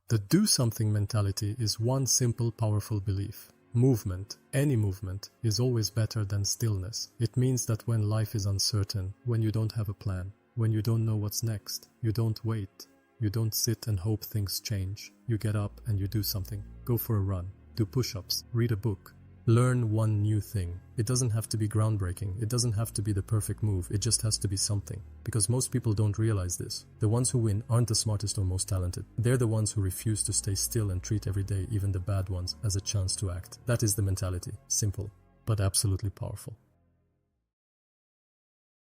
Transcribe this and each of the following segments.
The do something mentality is one simple, powerful belief. Movement, any movement, is always better than stillness. It means that when life is uncertain, when you don't have a plan, when you don't know what's next, you don't wait. You don't sit and hope things change. You get up and you do something. Go for a run. Do push-ups. Read a book. Learn one new thing. It doesn't have to be groundbreaking. It doesn't have to be the perfect move. It just has to be something. Because most people don't realize this. The ones who win aren't the smartest or most talented. They're the ones who refuse to stay still and treat every day, even the bad ones, as a chance to act. That is the mentality. Simple, but absolutely powerful.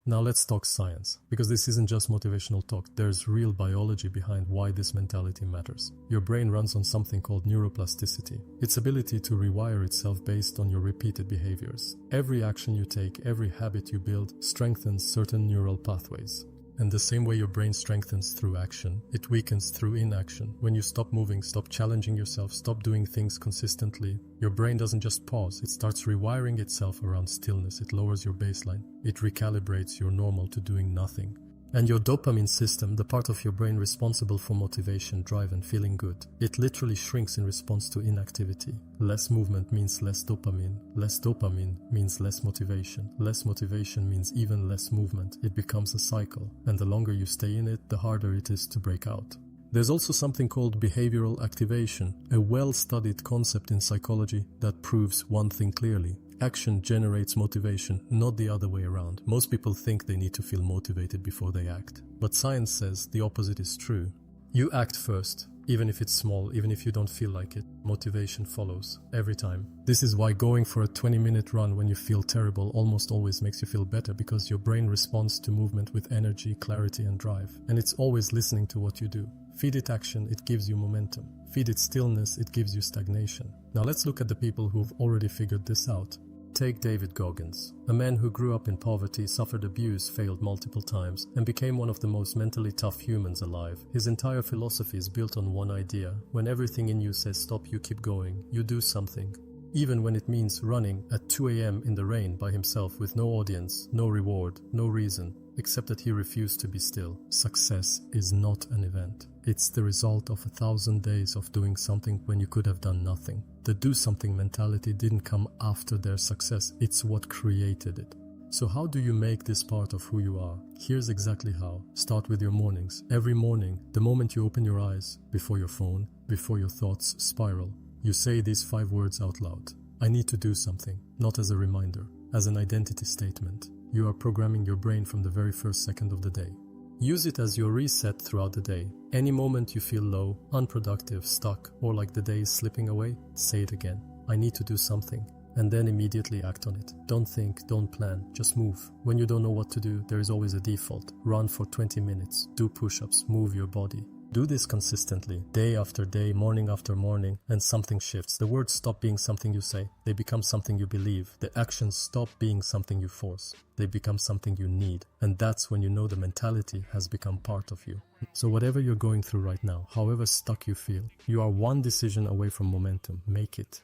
Now let's talk science, because this isn't just motivational talk. There's real biology behind why this mentality matters. Your brain runs on something called neuroplasticity, its ability to rewire itself based on your repeated behaviors. Every action you take, every habit you build, strengthens certain neural pathways. And the same way your brain strengthens through action, it weakens through inaction. When you stop moving, stop challenging yourself, stop doing things consistently, your brain doesn't just pause, it starts rewiring itself around stillness. It lowers your baseline. It recalibrates your normal to doing nothing. And your dopamine system, the part of your brain responsible for motivation, drive and feeling good, it literally shrinks in response to inactivity. Less movement means less dopamine. Less dopamine means less motivation. Less motivation means even less movement. It becomes a cycle, and the longer you stay in it, the harder it is to break out. There's also something called behavioral activation, a well-studied concept in psychology that proves one thing clearly. Action generates motivation, not the other way around. Most people think they need to feel motivated before they act. But science says the opposite is true. You act first, even if it's small, even if you don't feel like it. Motivation follows, every time. This is why going for a 20-minute run when you feel terrible almost always makes you feel better, because your brain responds to movement with energy, clarity and drive. And it's always listening to what you do. Feed it action, it gives you momentum. Feed it stillness, it gives you stagnation. Now let's look at the people who've already figured this out. Take David Goggins, a man who grew up in poverty, suffered abuse, failed multiple times, and became one of the most mentally tough humans alive. His entire philosophy is built on one idea. When everything in you says stop, you keep going. You do something. Even when it means running at 2 a.m. in the rain by himself with no audience, no reward, no reason, except that he refused to be still. Success is not an event. It's the result of 1,000 days of doing something when you could have done nothing. The do something mentality didn't come after their success, it's what created it. So how do you make this part of who you are? Here's exactly how. Start with your mornings. Every morning, the moment you open your eyes, before your phone, before your thoughts spiral, you say these 5 words out loud. I need to do something, not as a reminder, as an identity statement. You are programming your brain from the very first second of the day. Use it as your reset throughout the day. Any moment you feel low, unproductive, stuck, or like the day is slipping away, say it again. I need to do something. And then immediately act on it. Don't think, don't plan, just move. When you don't know what to do, there is always a default. Run for 20 minutes, do push-ups, move your body. Do this consistently, day after day, morning after morning, and something shifts. The words stop being something you say. They become something you believe. The actions stop being something you force. They become something you need. And that's when you know the mentality has become part of you. So whatever you're going through right now, however stuck you feel, you are one decision away from momentum. Make it.